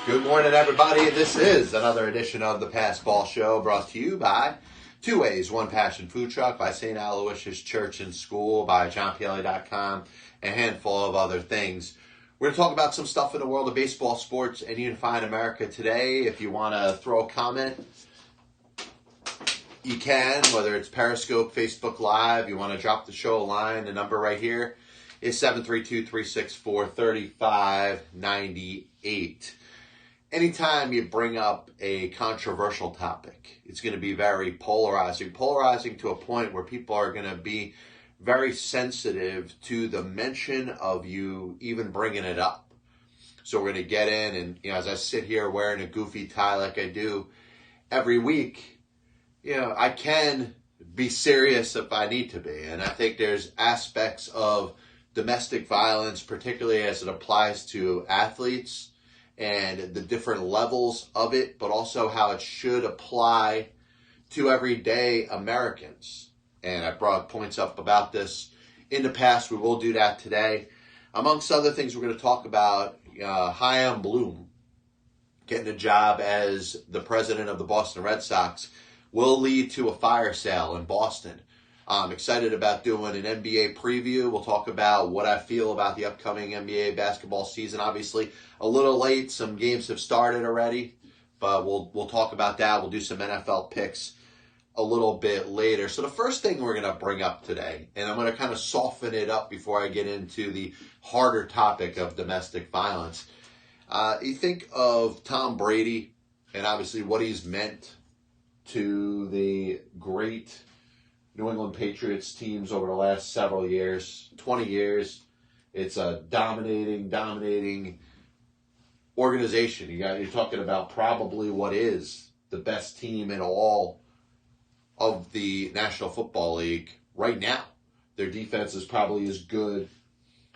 Good morning, everybody. This is another edition of the Passball Show, brought to you by Two Ways, One Passion Food Truck, by St. Aloysius Church and School, by JohnPLA.com, and a handful of other things. We're going to talk about some stuff in the world of baseball, sports, and unifying America today. If you want to throw a comment, you can, whether it's Periscope, Facebook Live. You want to drop the show a line, the number right here is 732-364-3598. Anytime you bring up a controversial topic, it's going to be very polarizing to a point where people are going to be very sensitive to the mention of you even bringing it up. So we're going to get in, and as I sit here wearing a goofy tie like I do every week, I can be serious if I need to be. And I think there's aspects of domestic violence, particularly as it applies to athletes, and the different levels of it, but also how it should apply to everyday Americans. And I brought points up about this in the past. We will do that today. Amongst other things, we're going to talk about Chaim Bloom getting a job as the president of the Boston Red Sox will lead to a fire sale in Boston. I'm excited about doing an NBA preview. We'll talk about what I feel about the upcoming NBA basketball season. Obviously, a little late. Some games have started already, but we'll talk about that. We'll do some NFL picks a little bit later. So the first thing we're going to bring up today, and I'm going to kind of soften it up before I get into the harder topic of domestic violence. You think of Tom Brady and obviously what he's meant to the great New England Patriots teams over the last several years, 20 years. It's a dominating organization. You're talking about probably what is the best team in all of the National Football League right now. Their defense is probably as good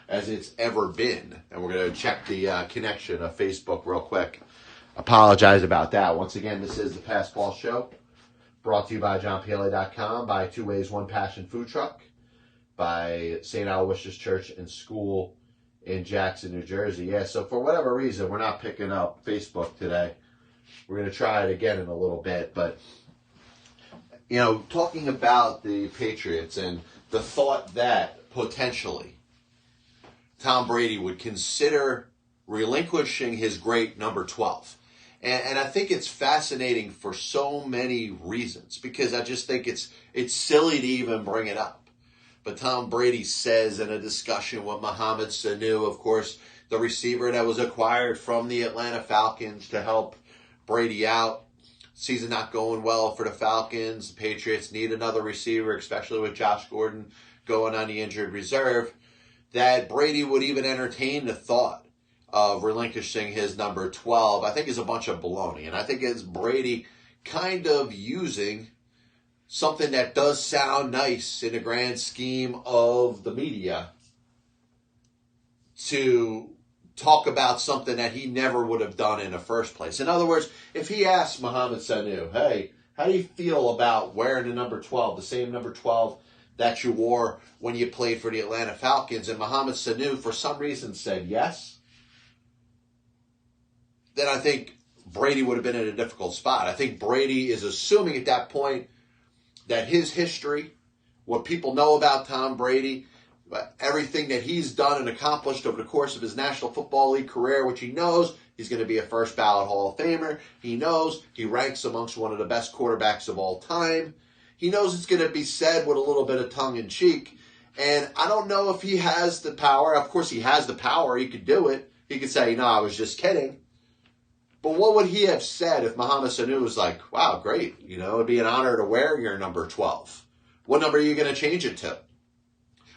as it's ever been. And we're going to check the connection of Facebook real quick. Apologize about that. Once again, this is the Passball Show, brought to you by JohnPLA.com, by Two Ways, One Passion Food Truck, by St. Aloysius Church and School in Jackson, New Jersey. Yeah, so for whatever reason, we're not picking up Facebook today. We're going to try it again in a little bit. But, talking about the Patriots and the thought that potentially Tom Brady would consider relinquishing his great number 12. And I think it's fascinating for so many reasons, because I just think it's silly to even bring it up. But Tom Brady says in a discussion with Mohamed Sanu, of course, the receiver that was acquired from the Atlanta Falcons to help Brady out. Season not going well for the Falcons. The Patriots need another receiver, especially with Josh Gordon going on the injured reserve, that Brady would even entertain the thought of relinquishing his number 12, I think is a bunch of baloney. And I think it's Brady kind of using something that does sound nice in the grand scheme of the media to talk about something that he never would have done in the first place. In other words, if he asked Mohamed Sanu, hey, how do you feel about wearing the number 12, the same number 12 that you wore when you played for the Atlanta Falcons, and Mohamed Sanu for some reason said yes, then I think Brady would have been in a difficult spot. I think Brady is assuming at that point that his history, what people know about Tom Brady, everything that he's done and accomplished over the course of his National Football League career, which he knows he's going to be a first ballot Hall of Famer. He knows he ranks amongst one of the best quarterbacks of all time. He knows it's going to be said with a little bit of tongue in cheek. And I don't know if he has the power. Of course, he has the power. He could do it. He could say, no, I was just kidding. But what would he have said if Mohamed Sanu was like, wow, great, it'd be an honor to wear your number 12. What number are you going to change it to?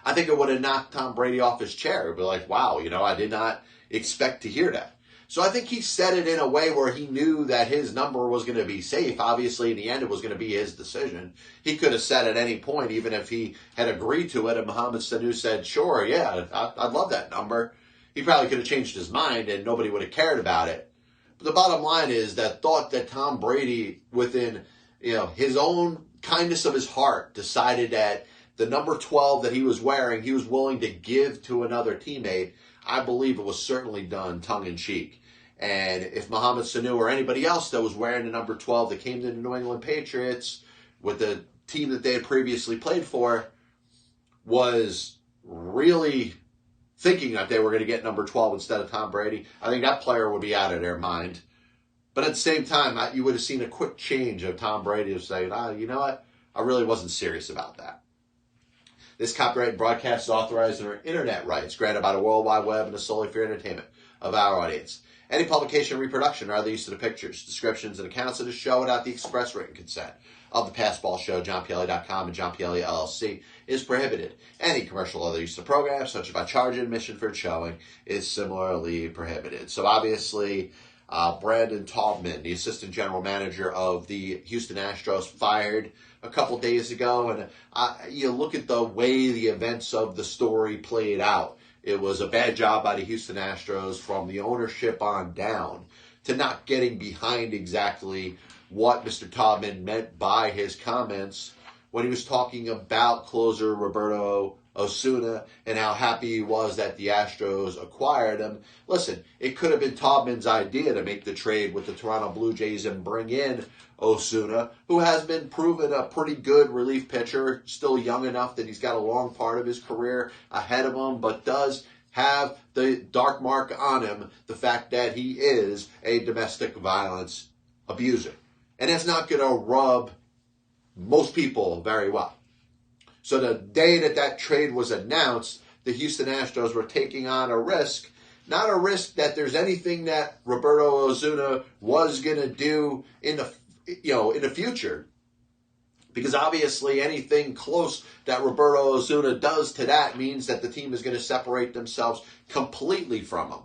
I think it would have knocked Tom Brady off his chair. It would be like, wow, I did not expect to hear that. So I think he said it in a way where he knew that his number was going to be safe. Obviously, in the end, it was going to be his decision. He could have said at any point, even if he had agreed to it, and Mohamed Sanu said, sure, yeah, I'd love that number. He probably could have changed his mind and nobody would have cared about it. But the bottom line is that thought that Tom Brady, within his own kindness of his heart, decided that the number 12 that he was wearing, he was willing to give to another teammate. I believe it was certainly done tongue-in-cheek. And if Mohamed Sanu or anybody else that was wearing the number 12 that came to the New England Patriots with the team that they had previously played for was really thinking that they were going to get number 12 instead of Tom Brady, I think that player would be out of their mind. But at the same time, you would have seen a quick change of Tom Brady of saying, you know what? I really wasn't serious about that. This copyright broadcast is authorized under internet rights granted by the World Wide Web and is solely for entertainment of our audience. Any publication, reproduction, or other use of the pictures, descriptions, and accounts of the show without the express written consent of the Passball Show, JohnPielli.com, and John Pielli LLC is prohibited. Any commercial or other use of the program, such as by charge admission for showing, is similarly prohibited. So obviously, Brandon Taubman, the assistant general manager of the Houston Astros, fired a couple days ago. And you look at the way the events of the story played out. It was a bad job by the Houston Astros from the ownership on down to not getting behind exactly what Mr. Taubman meant by his comments when he was talking about closer Roberto Osuna and how happy he was that the Astros acquired him. Listen, it could have been Taubman's idea to make the trade with the Toronto Blue Jays and bring in Osuna, who has been proven a pretty good relief pitcher, still young enough that he's got a long part of his career ahead of him, but does have the dark mark on him, the fact that he is a domestic violence abuser. And it's not going to rub most people very well. So the day that trade was announced, the Houston Astros were taking on a risk, not a risk that there's anything that Roberto Osuna was going to do in the future, because obviously anything close that Roberto Osuna does to that means that the team is going to separate themselves completely from him.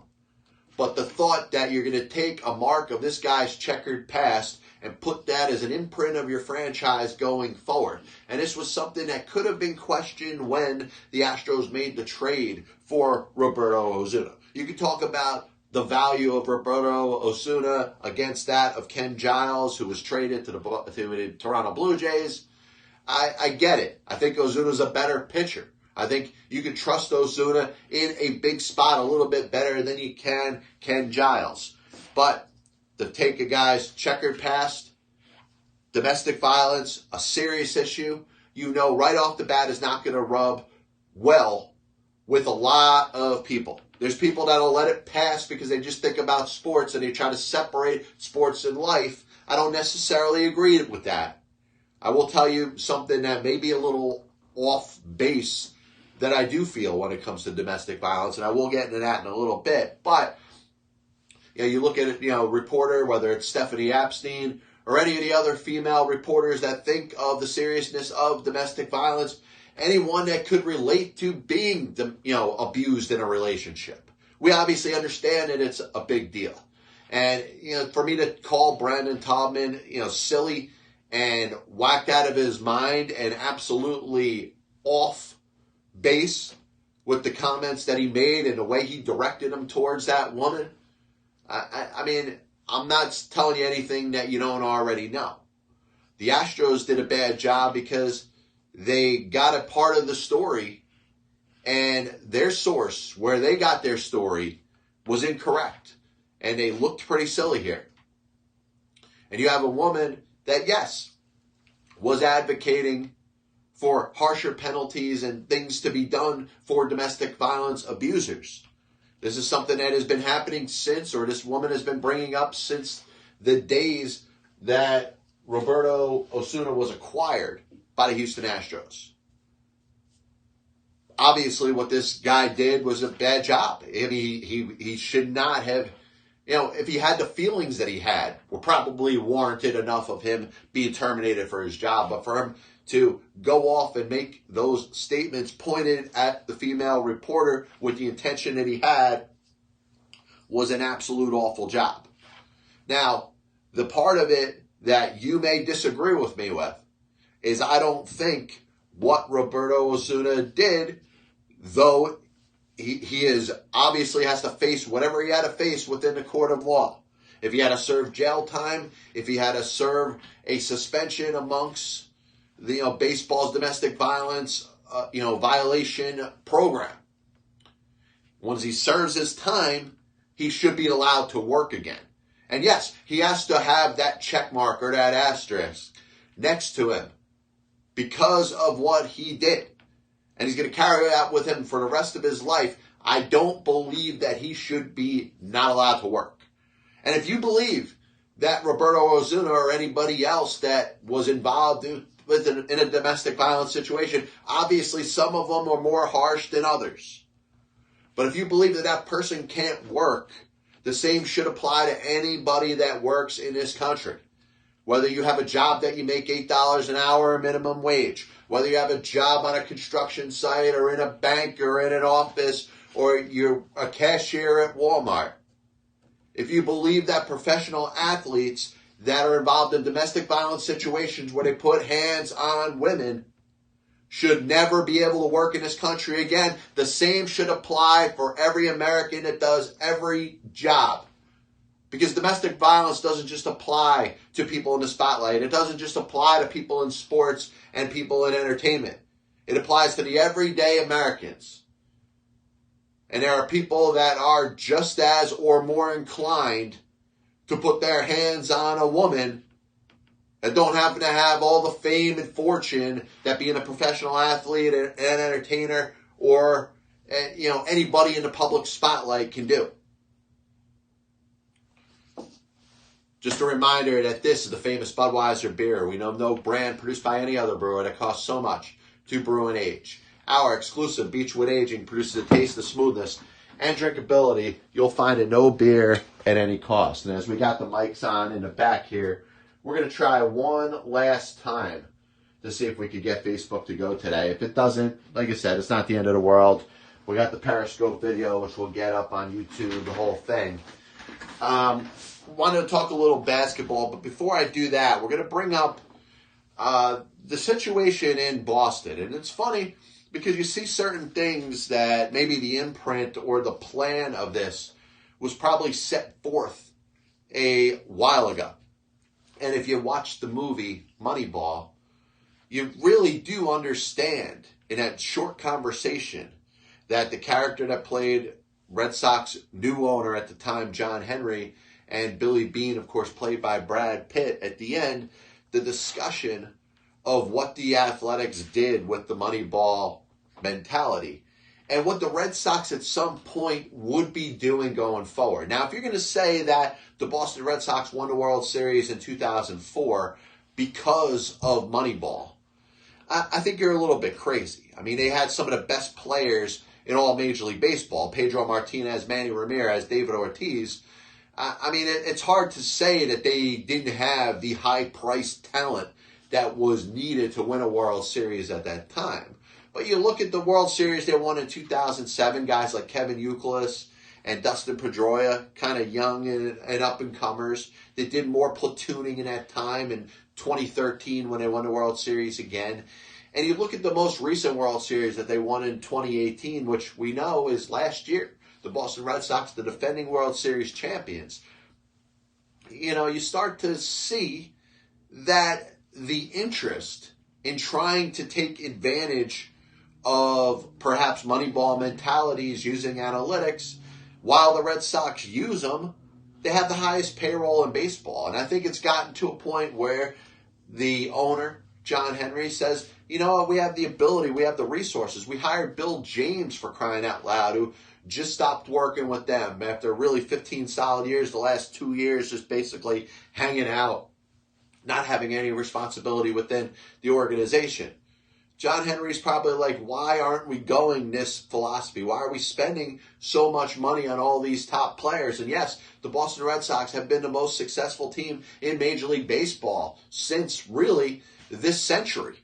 But the thought that you're going to take a mark of this guy's checkered past and put that as an imprint of your franchise going forward. And this was something that could have been questioned when the Astros made the trade for Roberto Osuna. You could talk about the value of Roberto Osuna against that of Ken Giles, who was traded to the Toronto Blue Jays. I get it. I think Ozuna's a better pitcher. I think you can trust Osuna in a big spot a little bit better than you can Ken Giles. But to take a guy's checkered past, domestic violence, a serious issue, you know right off the bat is not going to rub well with a lot of people. There's people that'll let it pass because they just think about sports and they try to separate sports and life. I don't necessarily agree with that. I will tell you something that may be a little off base that I do feel when it comes to domestic violence, and I will get into that in a little bit. But you look at it, reporter, whether it's Stephanie Epstein or any of the other female reporters that think of the seriousness of domestic violence, anyone that could relate to being, abused in a relationship. We obviously understand that it's a big deal. And, for me to call Brandon Taubman, silly and whacked out of his mind and absolutely off base with the comments that he made and the way he directed them towards that woman, I mean, I'm not telling you anything that you don't already know. The Astros did a bad job because they got a part of the story and their source, where they got their story, was incorrect. And they looked pretty silly here. And you have a woman that, yes, was advocating for harsher penalties and things to be done for domestic violence abusers. This is something that has been happening since, or this woman has been bringing up since the days that Roberto Osuna was acquired by the Houston Astros. Obviously, what this guy did was a bad job. I mean, he should not have, if he had the feelings that he had, were probably warranted enough of him being terminated for his job. But for him to go off and make those statements pointed at the female reporter with the intention that he had was an absolute awful job. Now, the part of it that you may disagree with me with is I don't think what Roberto Osuna did, though he is obviously has to face whatever he had to face within the court of law. If he had to serve jail time, if he had to serve a suspension amongst the baseball's domestic violence violation program. Once he serves his time, he should be allowed to work again. And yes, he has to have that check mark or that asterisk next to him because of what he did. And he's going to carry that with him for the rest of his life. I don't believe that he should be not allowed to work. And if you believe that Roberto Osuna or anybody else that was involved in a domestic violence situation, obviously some of them are more harsh than others. But if you believe that that person can't work, the same should apply to anybody that works in this country. Whether you have a job that you make $8 an hour or minimum wage, whether you have a job on a construction site or in a bank or in an office or you're a cashier at Walmart. If you believe that professional athletes that are involved in domestic violence situations where they put hands on women should never be able to work in this country again, the same should apply for every American that does every job. Because domestic violence doesn't just apply to people in the spotlight. It doesn't just apply to people in sports and people in entertainment. It applies to the everyday Americans. And there are people that are just as or more inclined to put their hands on a woman that don't happen to have all the fame and fortune that being a professional athlete and an entertainer or anybody in the public spotlight can do. Just a reminder that this is the famous Budweiser beer. We know no brand produced by any other brewer that costs so much to brew and age. Our exclusive Beechwood Aging produces a taste of smoothness and drinkability you'll find in no beer at any cost. And as we got the mics on in the back here, we're going to try one last time to see if we could get Facebook to go today. If it doesn't, like I said, it's not the end of the world. We got the Periscope video, which we'll get up on YouTube, the whole thing. Wanted to talk a little basketball, but before I do that, we're going to bring up the situation in Boston. And it's funny because you see certain things that maybe the imprint or the plan of this was probably set forth a while ago. And if you watch the movie Moneyball, you really do understand in that short conversation that the character that played Red Sox new owner at the time, John Henry, and Billy Beane, of course, played by Brad Pitt, at the end, the discussion of what the Athletics did with the Moneyball mentality and what the Red Sox at some point would be doing going forward. Now, if you're going to say that the Boston Red Sox won the World Series in 2004 because of Moneyball, I think you're a little bit crazy. I mean, they had some of the best players in all Major League Baseball, Pedro Martinez, Manny Ramirez, David Ortiz. I mean, it's hard to say that they didn't have the high-priced talent that was needed to win a World Series at that time. But you look at the World Series they won in 2007, guys like Kevin Youkilis and Dustin Pedroia, kind of young and up-and-comers. They did more platooning in that time in 2013 when they won the World Series again. And you look at the most recent World Series that they won in 2018, which we know is last year. The Boston Red Sox, the defending World Series champions. You know, you start to see that the interest in trying to take advantage of perhaps Moneyball mentalities using analytics, while the Red Sox use them, they have the highest payroll in baseball. And I think it's gotten to a point where the owner, John Henry, says, you know, we have the ability, we have the resources. We hired Bill James, for crying out loud, who just stopped working with them after really 15 solid years, the last 2 years just basically hanging out, not having any responsibility within the organization. John Henry's probably like, why aren't we going this philosophy? Why are we spending so much money on all these top players? And yes, the Boston Red Sox have been the most successful team in Major League Baseball since really this century.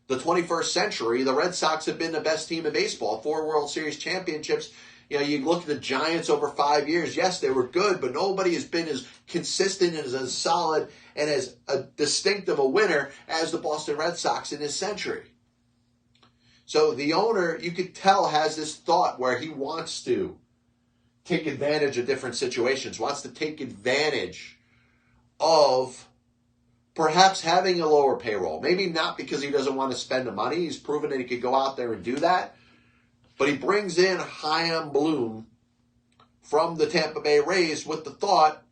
The 21st century, the Red Sox have been the best team in baseball. 4 World Series championships. You know, you look at the Giants over 5 years. Yes, they were good, but nobody has been as consistent and as solid and as a distinctive a winner as the Boston Red Sox in this century. So the owner, you could tell, has this thought where he wants to take advantage of different situations, wants to take advantage of perhaps having a lower payroll. Maybe not because he doesn't want to spend the money. He's proven that he could go out there and do that. But he brings in Chaim Bloom from the Tampa Bay Rays with the thought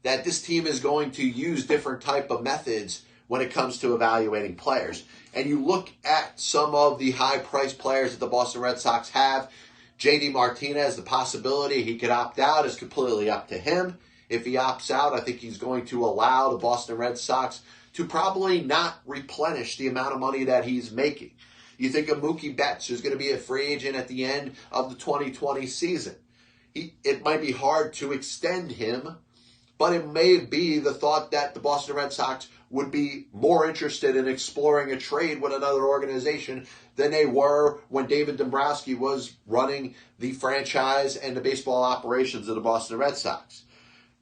that this team is going to use different type of methods when it comes to evaluating players. And you look at some of the high-priced players that the Boston Red Sox have. J.D. Martinez, the possibility he could opt out is completely up to him. If he opts out, I think he's going to allow the Boston Red Sox to probably not replenish the amount of money that he's making. You think of Mookie Betts, who's going to be a free agent at the end of the 2020 season. It might be hard to extend him, but it may be the thought that the Boston Red Sox would be more interested in exploring a trade with another organization than they were when David Dombrowski was running the franchise and the baseball operations of the Boston Red Sox.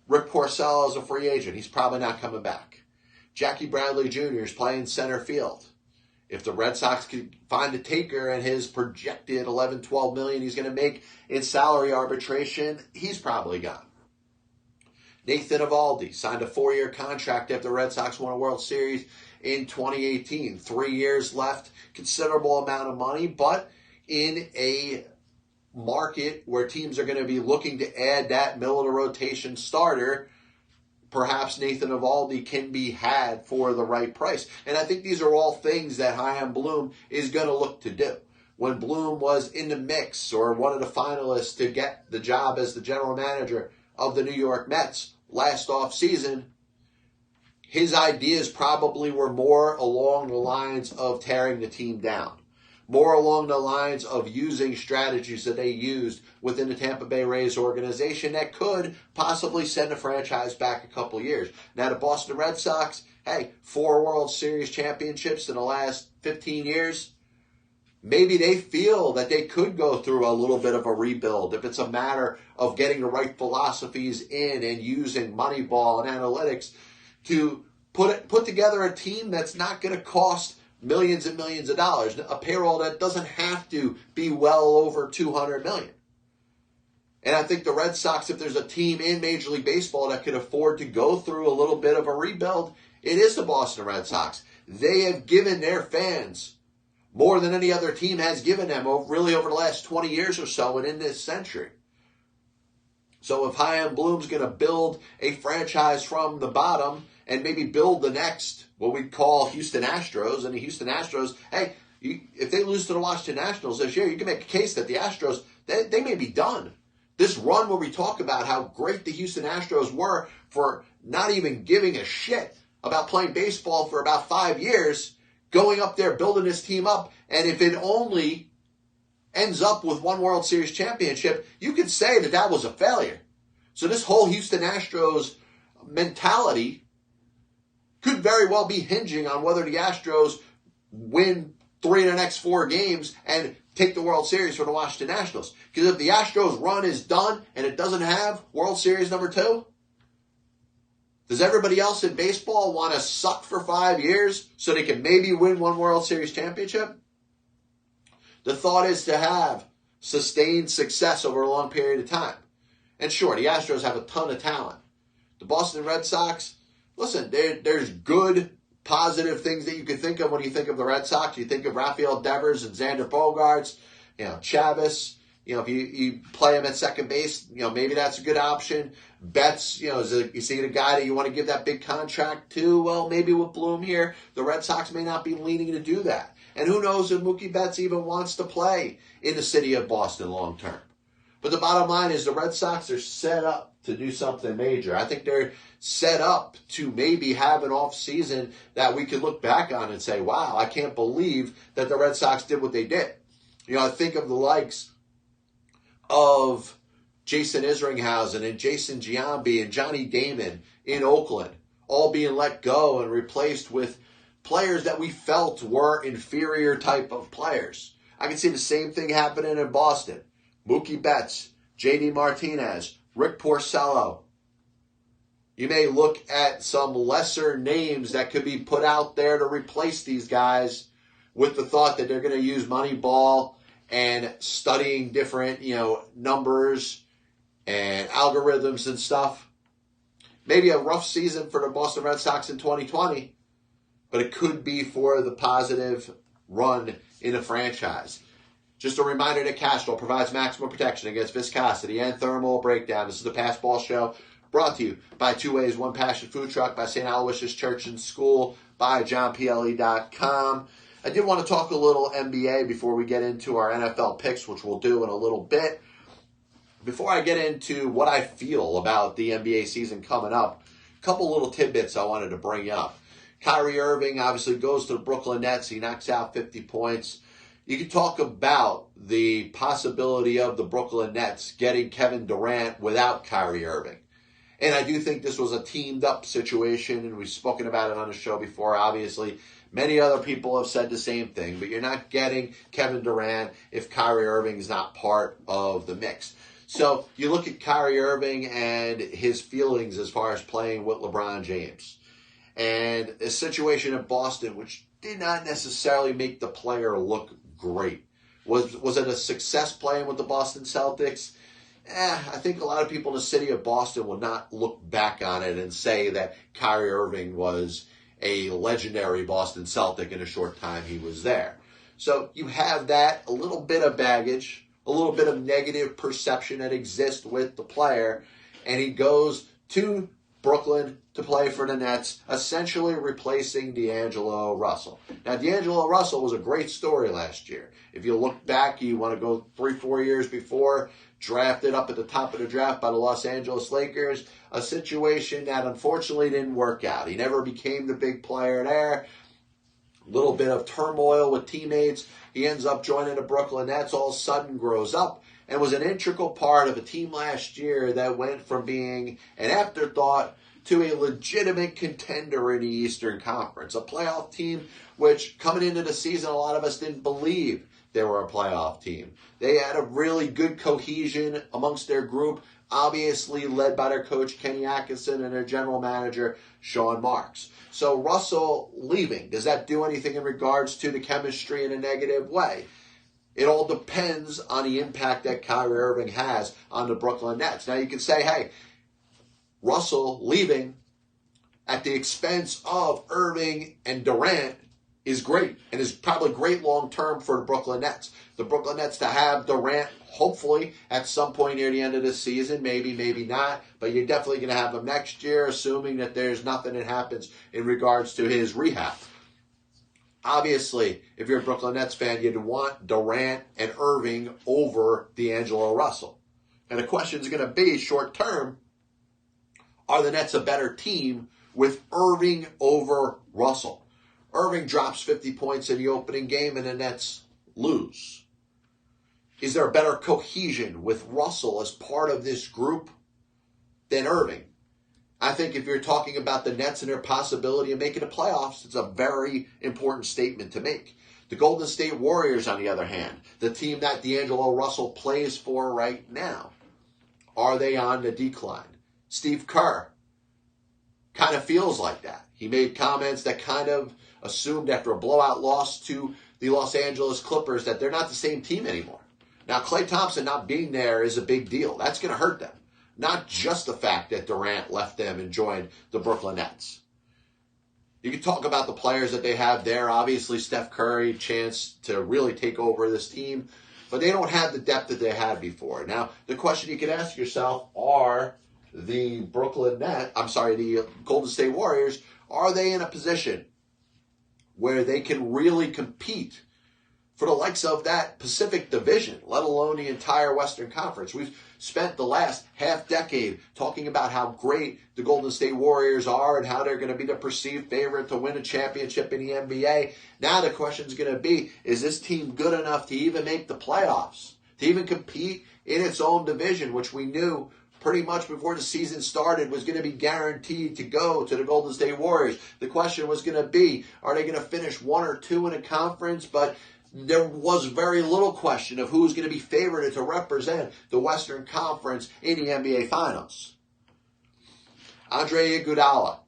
Rick Porcello is a free agent. He's probably not coming back. Jackie Bradley Jr. is playing center field. If the Red Sox could find a taker and his projected $11-12 million he's going to make in salary arbitration, he's probably gone. Nathan Eovaldi signed a 4-year contract after the Red Sox won a World Series in 2018. 3 years left, considerable amount of money, but in a market where teams are going to be looking to add that middle of the rotation starter, perhaps Nathan Eovaldi can be had for the right price. And I think these are all things that Chaim Bloom is going to look to do. When Bloom was in the mix or one of the finalists to get the job as the general manager of the New York Mets last offseason, his ideas probably were more along the lines of tearing the team down, more along the lines of using strategies that they used within the Tampa Bay Rays organization that could possibly send the franchise back a couple years. Now, the Boston Red Sox, 4 World Series championships in the last 15 years. Maybe they feel that they could go through a little bit of a rebuild if it's a matter of getting the right philosophies in and using Moneyball and analytics to put together a team that's not going to cost millions and millions of dollars, a payroll that doesn't have to be well over $200 million. And I think the Red Sox, if there's a team in Major League Baseball that could afford to go through a little bit of a rebuild, it is the Boston Red Sox. They have given their fans more than any other team has given them really over the last 20 years or so and in this century. So if Chaim Bloom's going to build a franchise from the bottom and maybe build the next, what we call Houston Astros, and the Houston Astros, if they lose to the Washington Nationals this year, you can make a case that the Astros, they may be done. This run where we talk about how great the Houston Astros were for not even giving a shit about playing baseball for about 5 years, going up there, building this team up, and if it only ends up with 1 World Series championship, you could say that that was a failure. So this whole Houston Astros mentality could very well be hinging on whether the Astros win 3 of the next 4 games and take the World Series from the Washington Nationals. Because if the Astros run is done and it doesn't have World Series number 2, does everybody else in baseball want to suck for 5 years so they can maybe win 1 World Series championship? The thought is to have sustained success over a long period of time. And sure, the Astros have a ton of talent. The Boston Red Sox, listen, there's good, positive things that you can think of when you think of the Red Sox. You think of Rafael Devers and Xander Bogaerts, Chavis. If you play him at second base, maybe that's a good option. Betts, you see the guy that you want to give that big contract to? Well, maybe with Bloom here, the Red Sox may not be leaning to do that. And who knows if Mookie Betts even wants to play in the city of Boston long term. But the bottom line is the Red Sox are set up to do something major. I think they're set up to maybe have an off season that we could look back on and say, wow, I can't believe that the Red Sox did what they did. I think of the likes of Jason Isringhausen and Jason Giambi and Johnny Damon in Oakland, all being let go and replaced with players that we felt were inferior type of players. I can see the same thing happening in Boston. Mookie Betts, J.D. Martinez, Rick Porcello. You may look at some lesser names that could be put out there to replace these guys with the thought that they're going to use Moneyball and studying different, numbers and algorithms and stuff. Maybe a rough season for the Boston Red Sox in 2020, but it could be for the positive run in a franchise. Just a reminder that Castrol provides maximum protection against viscosity and thermal breakdown. This is the Pass Ball Show, brought to you by Two Ways, One Passion Food Truck, by St. Aloysius Church and School, by JohnPLE.com. I did want to talk a little NBA before we get into our NFL picks, which we'll do in a little bit. Before I get into what I feel about the NBA season coming up, a couple little tidbits I wanted to bring up. Kyrie Irving obviously goes to the Brooklyn Nets. He knocks out 50 points. You can talk about the possibility of the Brooklyn Nets getting Kevin Durant without Kyrie Irving. And I do think this was a teamed-up situation, and we've spoken about it on the show before, obviously. Many other people have said the same thing, but you're not getting Kevin Durant if Kyrie Irving is not part of the mix. So you look at Kyrie Irving and his feelings as far as playing with LeBron James. And a situation in Boston which did not necessarily make the player look great. Was it a success playing with the Boston Celtics? I think a lot of people in the city of Boston will not look back on it and say that Kyrie Irving was a legendary Boston Celtic in a short time he was there. So you have that, a little bit of baggage, a little bit of negative perception that exists with the player, and he goes to Brooklyn to play for the Nets, essentially replacing D'Angelo Russell. Now, D'Angelo Russell was a great story last year. If you look back, you want to go 3-4 years before, drafted up at the top of the draft by the Los Angeles Lakers, a situation that unfortunately didn't work out. He never became the big player there. A little bit of turmoil with teammates. He ends up joining the Brooklyn Nets, all of a sudden grows up, and was an integral part of a team last year that went from being an afterthought to a legitimate contender in the Eastern Conference. A playoff team which, coming into the season, a lot of us didn't believe they were a playoff team. They had a really good cohesion amongst their group, obviously led by their coach, Kenny Atkinson, and their general manager, Sean Marks. So Russell leaving, does that do anything in regards to the chemistry in a negative way? It all depends on the impact that Kyrie Irving has on the Brooklyn Nets. Now you can say, hey, Russell leaving at the expense of Irving and Durant is great and is probably great long-term for the Brooklyn Nets. The Brooklyn Nets to have Durant, hopefully, at some point near the end of the season, maybe, maybe not, but you're definitely going to have him next year, assuming that there's nothing that happens in regards to his rehab. Obviously, if you're a Brooklyn Nets fan, you'd want Durant and Irving over D'Angelo Russell. And the question is going to be, short-term, are the Nets a better team with Irving over Russell? Irving drops 50 points in the opening game and the Nets lose. Is there a better cohesion with Russell as part of this group than Irving? I think if you're talking about the Nets and their possibility of making the playoffs, it's a very important statement to make. The Golden State Warriors, on the other hand, the team that D'Angelo Russell plays for right now, are they on the decline? Steve Kerr kind of feels like that. He made comments that kind of assumed after a blowout loss to the Los Angeles Clippers that they're not the same team anymore. Now, Klay Thompson not being there is a big deal. That's going to hurt them. Not just the fact that Durant left them and joined the Brooklyn Nets. You can talk about the players that they have there. Obviously, Steph Curry, chance to really take over this team. But they don't have the depth that they had before. Now, the question you can ask yourself, are the the Golden State Warriors, are they in a position where they can really compete for the likes of that Pacific Division, let alone the entire Western Conference? We've spent the last half-decade talking about how great the Golden State Warriors are and how they're going to be the perceived favorite to win a championship in the NBA. Now the question is going to be, is this team good enough to even make the playoffs, to even compete in its own division, which we knew pretty much before the season started was going to be guaranteed to go to the Golden State Warriors. The question was going to be, are they going to finish 1 or 2 in a conference? But there was very little question of who's going to be favored to represent the Western Conference in the NBA Finals. Andre Iguodala,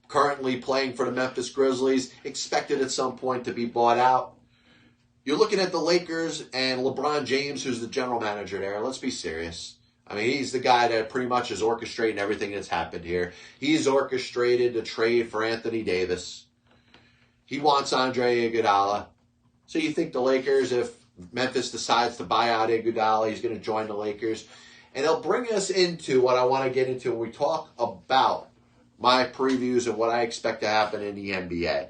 currently playing for the Memphis Grizzlies, expected at some point to be bought out. You're looking at the Lakers and LeBron James, who's the general manager there. Let's be serious. I mean, he's the guy that pretty much is orchestrating everything that's happened here. He's orchestrated the trade for Anthony Davis. He wants Andre Iguodala. So you think the Lakers, if Memphis decides to buy out Iguodala, he's going to join the Lakers. And it'll bring us into what I want to get into when we talk about my previews and what I expect to happen in the NBA.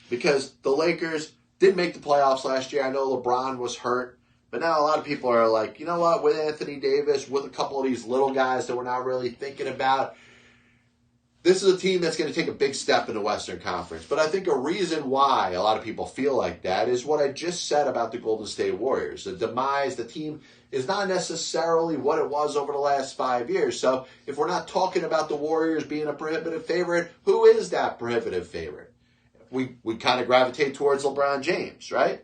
Because the Lakers did make the playoffs last year. I know LeBron was hurt. But now a lot of people are like, you know what, with Anthony Davis, with a couple of these little guys that we're not really thinking about, this is a team that's going to take a big step in the Western Conference. But I think a reason why a lot of people feel like that is what I just said about the Golden State Warriors. The demise, the team is not necessarily what it was over the last 5 years. So if we're not talking about the Warriors being a prohibitive favorite, who is that prohibitive favorite? We kind of gravitate towards LeBron James, right?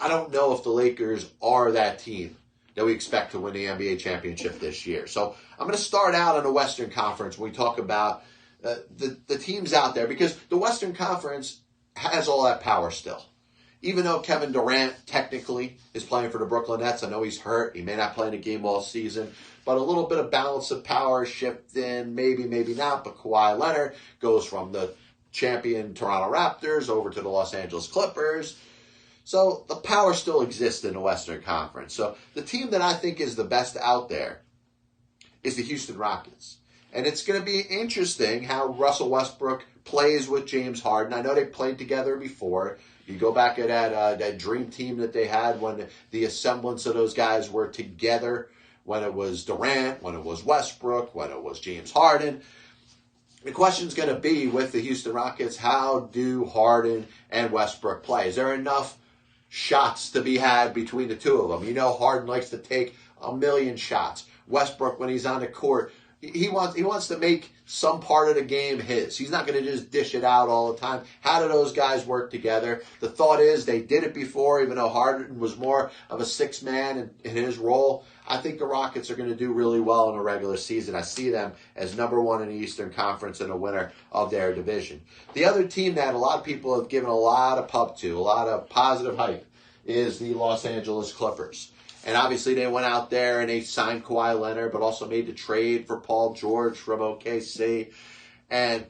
I don't know if the Lakers are that team that we expect to win the NBA championship this year. So I'm going to start out on the Western Conference when we talk about the teams out there, because the Western Conference has all that power still. Even though Kevin Durant technically is playing for the Brooklyn Nets, I know he's hurt. He may not play in a game all season, but a little bit of balance of power shift in, maybe not. But Kawhi Leonard goes from the champion Toronto Raptors over to the Los Angeles Clippers. So the power still exists in the Western Conference. So the team that I think is the best out there is the Houston Rockets. And it's going to be interesting how Russell Westbrook plays with James Harden. I know they played together before. You go back at that dream team that they had when the semblance of those guys were together, when it was Durant, when it was Westbrook, when it was James Harden. The question's going to be with the Houston Rockets, how do Harden and Westbrook play? Is there enough shots to be had between the two of them? You know, Harden likes to take a million shots. Westbrook, when he's on the court, he wants to make some part of the game his. He's not going to just dish it out all the time. How do those guys work together? The thought is they did it before, even though Harden was more of a six man in his role. I think the Rockets are going to do really well in the regular season. I see them as number one in the Eastern Conference and a winner of their division. The other team that a lot of people have given a lot of pub to, a lot of positive hype, is the Los Angeles Clippers. And obviously they went out there and they signed Kawhi Leonard, but also made the trade for Paul George from OKC. And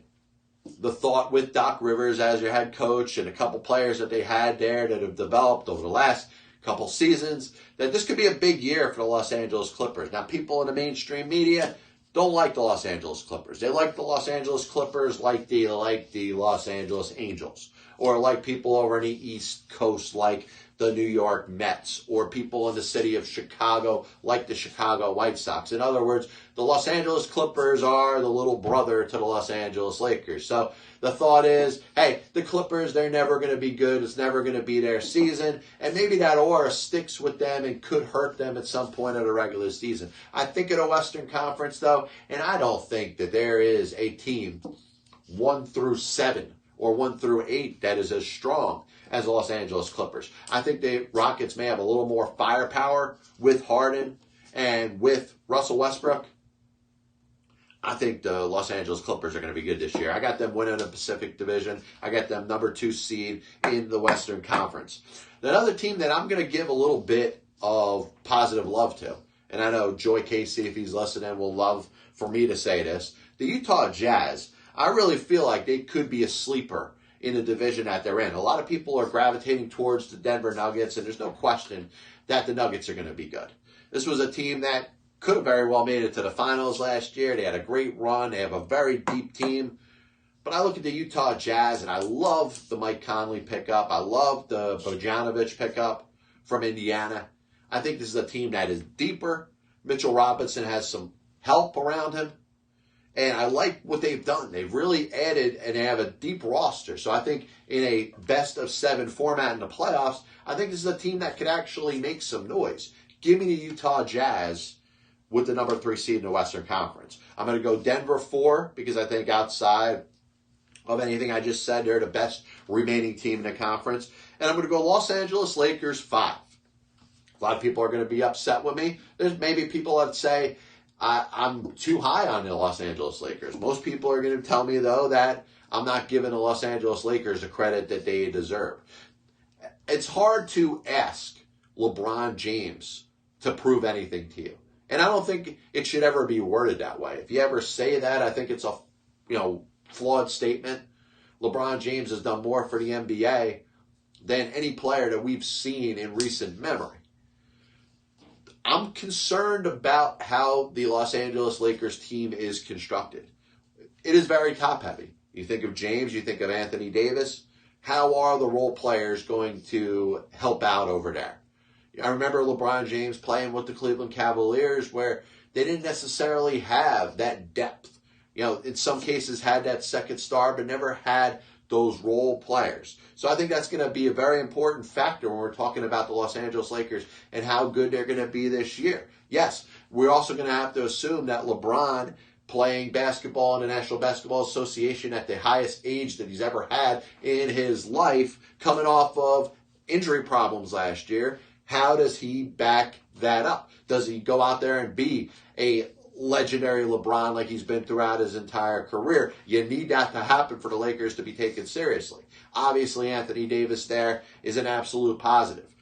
the thought with Doc Rivers as your head coach and a couple players that they had there that have developed over the last couple seasons, that this could be a big year for the Los Angeles Clippers. Now, people in the mainstream media don't like the Los Angeles Clippers. They like the Los Angeles Clippers like the Los Angeles Angels, or like people over in the East Coast like the New York Mets, or people in the city of Chicago like the Chicago White Sox. In other words, the Los Angeles Clippers are the little brother to the Los Angeles Lakers. So the thought is, hey, the Clippers, they're never going to be good. It's never going to be their season. And maybe that aura sticks with them and could hurt them at some point of the regular season. I think of the Western Conference, though, and I don't think that there is a team 1 through 7 or 1 through 8 that is as strong as the Los Angeles Clippers. I think the Rockets may have a little more firepower with Harden and with Russell Westbrook. I think the Los Angeles Clippers are going to be good this year. I got them winning the Pacific Division. I got them number 2 seed in the Western Conference. Another team that I'm going to give a little bit of positive love to, and I know Joy Casey, if he's listening, will love for me to say this, the Utah Jazz. I really feel like they could be a sleeper in the division that they're in. A lot of people are gravitating towards the Denver Nuggets, and there's no question that the Nuggets are going to be good. This was a team that could have very well made it to the finals last year. They had a great run. They have a very deep team. But I look at the Utah Jazz, and I love the Mike Conley pickup. I love the Bogdanovich pickup from Indiana. I think this is a team that is deeper. Mitchell Robinson has some help around him. And I like what they've done. They've really added, and they have a deep roster. So I think in a best-of-7 format in the playoffs, I think this is a team that could actually make some noise. Give me the Utah Jazz with the number 3 seed in the Western Conference. I'm going to go Denver 4 because I think outside of anything I just said, they're the best remaining team in the conference. And I'm going to go Los Angeles Lakers 5. A lot of people are going to be upset with me. There's maybe people that say, I'm too high on the Los Angeles Lakers. Most people are going to tell me, though, that I'm not giving the Los Angeles Lakers the credit that they deserve. It's hard to ask LeBron James to prove anything to you. And I don't think it should ever be worded that way. If you ever say that, I think it's a flawed statement. LeBron James has done more for the NBA than any player that we've seen in recent memory. I'm concerned about how the Los Angeles Lakers team is constructed. It is very top-heavy. You think of James, you think of Anthony Davis. How are the role players going to help out over there? I remember LeBron James playing with the Cleveland Cavaliers where they didn't necessarily have that depth. In some cases had that second star, but never had those role players. So I think that's going to be a very important factor when we're talking about the Los Angeles Lakers and how good they're going to be this year. Yes, we're also going to have to assume that LeBron, playing basketball in the National Basketball Association at the highest age that he's ever had in his life, coming off of injury problems last year, how does he back that up? Does he go out there and be a legendary LeBron like he's been throughout his entire career? You need that to happen for the Lakers to be taken seriously. Obviously, Anthony Davis there is an absolute positive.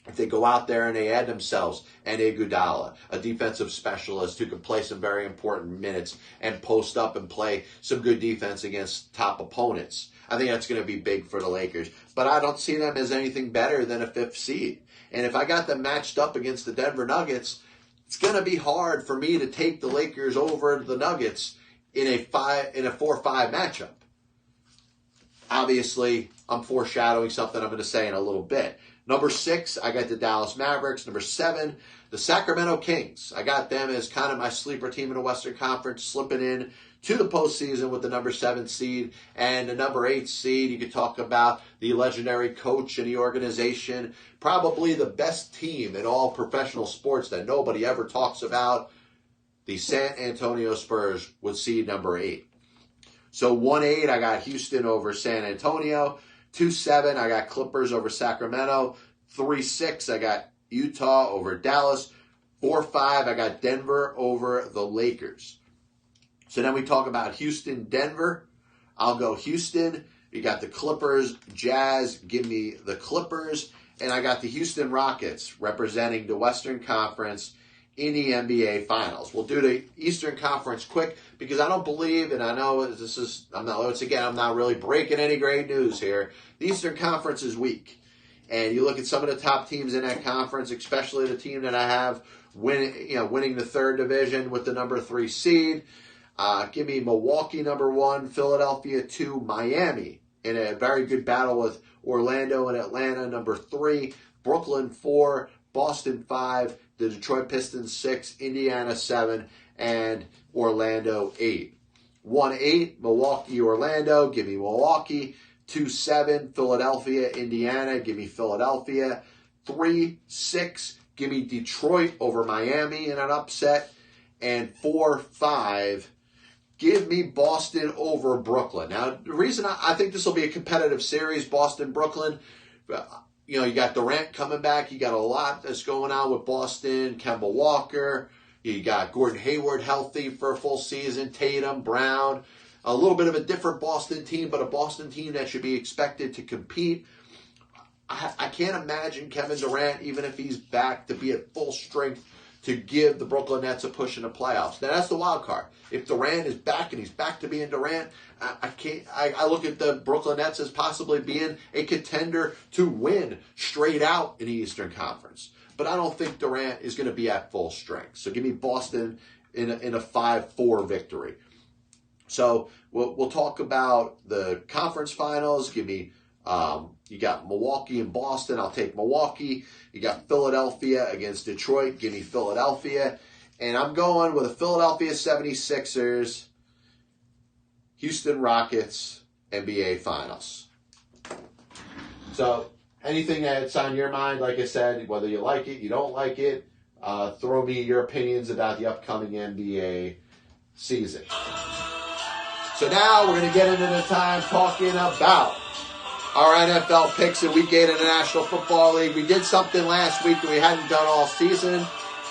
If they go out there and they add themselves an Iguodala, a defensive specialist who can play some very important minutes and post up and play some good defense against top opponents, I think that's going to be big for the Lakers. But I don't see them as anything better than a 5th seed. And if I got them matched up against the Denver Nuggets, it's going to be hard for me to take the Lakers over the Nuggets in a 4-5 matchup. Obviously, I'm foreshadowing something I'm going to say in a little bit. Number 6, I got the Dallas Mavericks. Number 7, the Sacramento Kings. I got them as kind of my sleeper team in the Western Conference, slipping in to the postseason with the number 7 seed. And the number 8 seed, you could talk about the legendary coach and the organization. Probably the best team in all professional sports that nobody ever talks about. The San Antonio Spurs with seed number 8. So 1-8, I got Houston over San Antonio. 2-7, I got Clippers over Sacramento. 3-6, I got Utah over Dallas. 4-5, I got Denver over the Lakers. So then we talk about Houston, Denver. I'll go Houston. You got the Clippers, Jazz. Give me the Clippers. And I got the Houston Rockets representing the Western Conference in the NBA Finals. We'll do the Eastern Conference quick because I don't believe, and I know I'm not really breaking any great news here. The Eastern Conference is weak. And you look at some of the top teams in that conference, especially the team that I have winning the 3rd division with the number 3 seed. Give me Milwaukee number 1, Philadelphia 2, Miami in a very good battle with Orlando and Atlanta number 3, Brooklyn 4, Boston 5, the Detroit Pistons 6, Indiana 7, and Orlando 8. 1-8, Milwaukee, Orlando. Give me Milwaukee. 2-7, Philadelphia, Indiana. Give me Philadelphia. 3-6, give me Detroit over Miami in an upset. And 4-5, give me Boston over Brooklyn. Now, the reason I think this will be a competitive series, Boston-Brooklyn, you got Durant coming back. You got a lot that's going on with Boston. Kemba Walker. You got Gordon Hayward healthy for a full season. Tatum, Brown. A little bit of a different Boston team, but a Boston team that should be expected to compete. I can't imagine Kevin Durant, even if he's back to be at full strength, to give the Brooklyn Nets a push in the playoffs. Now, that's the wild card. If Durant is back and he's back to being Durant, I look at the Brooklyn Nets as possibly being a contender to win straight out in the Eastern Conference. But I don't think Durant is going to be at full strength. So give me Boston in a 5-4 victory. So we'll talk about the conference finals. Give me you got Milwaukee and Boston. I'll take Milwaukee. You got Philadelphia against Detroit. Give me Philadelphia. And I'm going with the Philadelphia 76ers, Houston Rockets, NBA Finals. So anything that's on your mind, like I said, whether you like it, you don't like it, throw me your opinions about the upcoming NBA season. So now we're going to get into the time talking about our NFL picks in Week 8 of the National Football League. We did something last week that we hadn't done all season.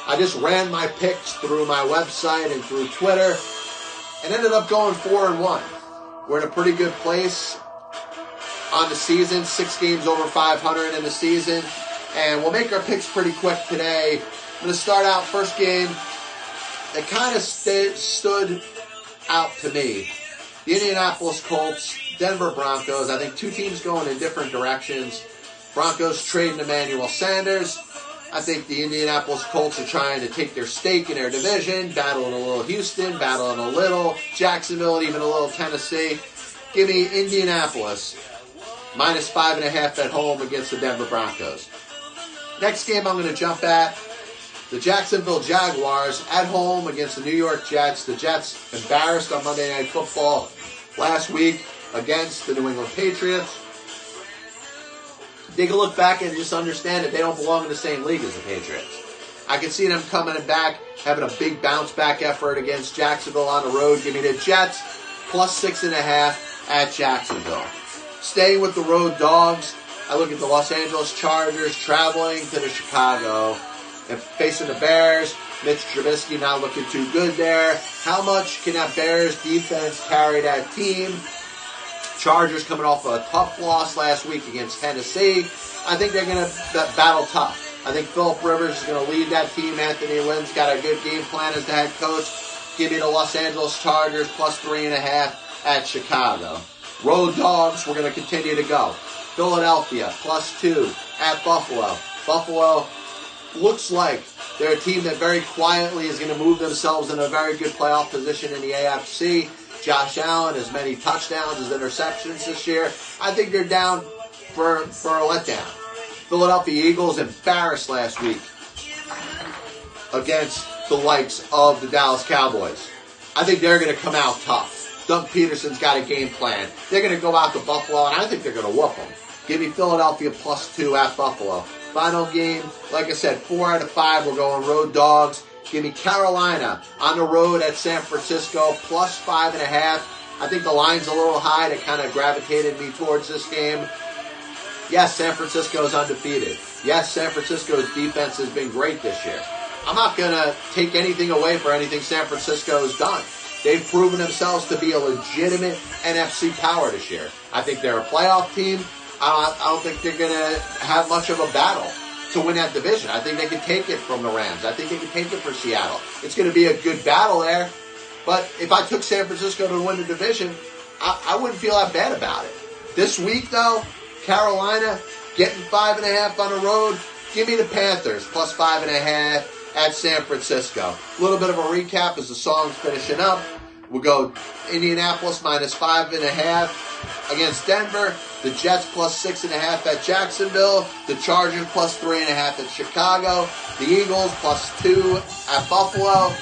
I just ran my picks through my website and through Twitter and ended up going 4-1. We're in a pretty good place on the season, 6 games over 500 in the season. And we'll make our picks pretty quick today. I'm going to start out first game that kind of stood out to me The Indianapolis Colts, Denver Broncos. I think two teams going in different directions. Broncos trading Emmanuel Sanders. I think the Indianapolis Colts are trying to take their stake in their division, battling a little Houston, battling a little Jacksonville, even a little Tennessee. Give me Indianapolis minus 5.5 at home against the Denver Broncos. Next game I'm going to jump at, the Jacksonville Jaguars at home against the New York Jets. The Jets embarrassed on Monday Night Football last week against the New England Patriots. Take a look back and just understand that they don't belong in the same league as the Patriots. I can see them coming back, having a big bounce back effort against Jacksonville on the road. Give me the Jets plus 6.5 at Jacksonville. Staying with the road dogs, I look at the Los Angeles Chargers traveling to the Chicago and facing the Bears. Mitch Trubisky not looking too good there. How much can that Bears defense carry that team? Chargers coming off a tough loss last week against Tennessee. I think they're going to battle tough. I think Phillip Rivers is going to lead that team. Anthony Lynn's got a good game plan as the head coach. Give me the Los Angeles Chargers plus 3.5 at Chicago. Road dogs, we're going to continue to go. Philadelphia plus 2 at Buffalo. Buffalo looks like they're a team that very quietly is going to move themselves in a very good playoff position in the AFC. Josh Allen, as many touchdowns as interceptions this year. I think they're down for a letdown. Philadelphia Eagles embarrassed last week against the likes of the Dallas Cowboys. I think they're going to come out tough. Doug Peterson's got a game plan. They're going to go out to Buffalo, and I think they're going to whoop them. Give me Philadelphia plus 2 at Buffalo. Final game, like I said, 4 out of 5. We're going road dogs. Give me Carolina on the road at San Francisco, plus 5.5. I think the line's a little high. That kind of gravitated me towards this game. Yes, San Francisco is undefeated. Yes, San Francisco's defense has been great this year. I'm not going to take anything away for anything San Francisco has done. They've proven themselves to be a legitimate NFC power this year. I think they're a playoff team. I don't think they're going to have much of a battle to win that division. I think they can take it from the Rams. I think they can take it for Seattle. It's going to be a good battle there. But if I took San Francisco to win the division, I wouldn't feel that bad about it. This week, though, Carolina getting 5.5 on the road. Give me the Panthers plus 5.5 at San Francisco. A little bit of a recap as the song's finishing up. We'll go Indianapolis minus 5.5 against Denver. The Jets plus 6.5 at Jacksonville. The Chargers plus 3.5 at Chicago. The Eagles plus 2 at Buffalo.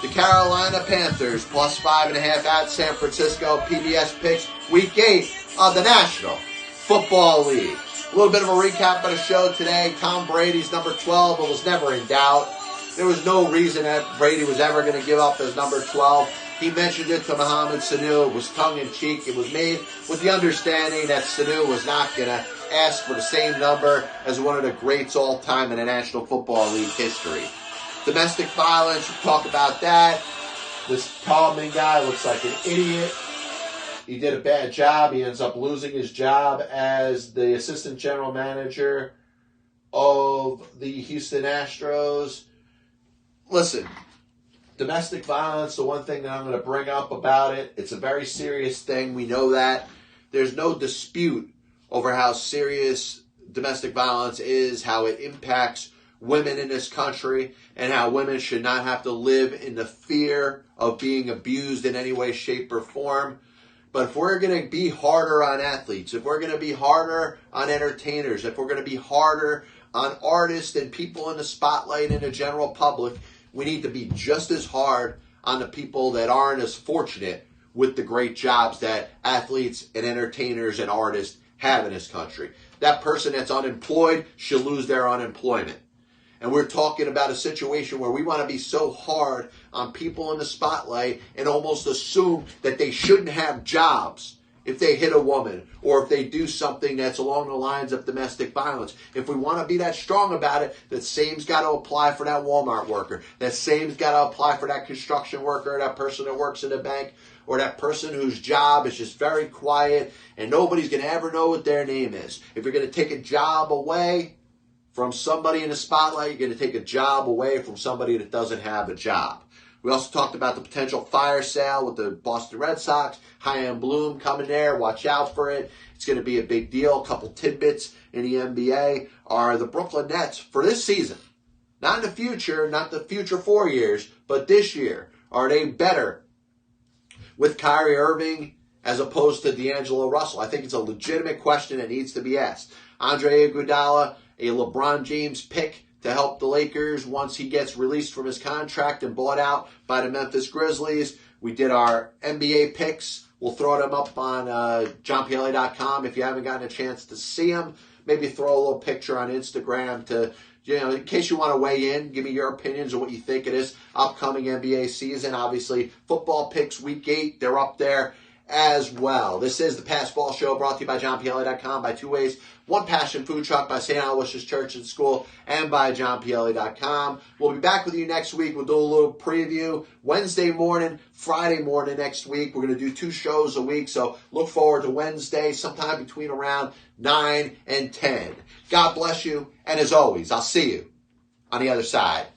The Carolina Panthers plus 5.5 at San Francisco. PBS picks week 8 of the National Football League. A little bit of a recap of the show today. Tom Brady's number 12, but was never in doubt. There was no reason that Brady was ever going to give up his number 12. He mentioned it to Mohamed Sanu. It was tongue-in-cheek. It was made with the understanding that Sanu was not going to ask for the same number as one of the greats all time in the National Football League history. Domestic violence, we'll talk about that. This Tallman guy looks like an idiot. He did a bad job. He ends up losing his job as the assistant general manager of the Houston Astros. Listen, domestic violence, the one thing that I'm going to bring up about it, it's a very serious thing. We know that. There's no dispute over how serious domestic violence is, how it impacts women in this country, and how women should not have to live in the fear of being abused in any way, shape, or form. But if we're going to be harder on athletes, if we're going to be harder on entertainers, if we're going to be harder on artists and people in the spotlight and the general public, we need to be just as hard on the people that aren't as fortunate with the great jobs that athletes and entertainers and artists have in this country. That person that's unemployed should lose their unemployment. And we're talking about a situation where we want to be so hard on people in the spotlight and almost assume that they shouldn't have jobs if they hit a woman or if they do something that's along the lines of domestic violence. If we want to be that strong about it, that same's got to apply for that Walmart worker. That same's got to apply for that construction worker, that person that works in the bank, or that person whose job is just very quiet and nobody's going to ever know what their name is. If you're going to take a job away from somebody in the spotlight, you're going to take a job away from somebody that doesn't have a job. We also talked about the potential fire sale with the Boston Red Sox. Chaim Bloom coming there. Watch out for it. It's going to be a big deal. A couple tidbits in the NBA are the Brooklyn Nets for this season. Not in the future, not the future 4 years, but this year. Are they better with Kyrie Irving as opposed to D'Angelo Russell? I think it's a legitimate question that needs to be asked. Andre Iguodala, a LeBron James pick to help the Lakers once he gets released from his contract and bought out by the Memphis Grizzlies. We did our NBA picks. We'll throw them up on johnpla.com if you haven't gotten a chance to see them. Maybe throw a little picture on Instagram to, in case you want to weigh in, give me your opinions on what you think of this upcoming NBA season. Obviously, football picks week 8, they're up there as well. This is the Pass Ball Show, brought to you by johnpla.com, by two ways. One Passion Food Truck, by St. Aloysius Church and School, and by johnpla.com. We'll be back with you next week. We'll do a little preview Wednesday morning, Friday morning next week. We're going to do 2 shows a week, so look forward to Wednesday, sometime between around 9 and 10. God bless you, and as always, I'll see you on the other side.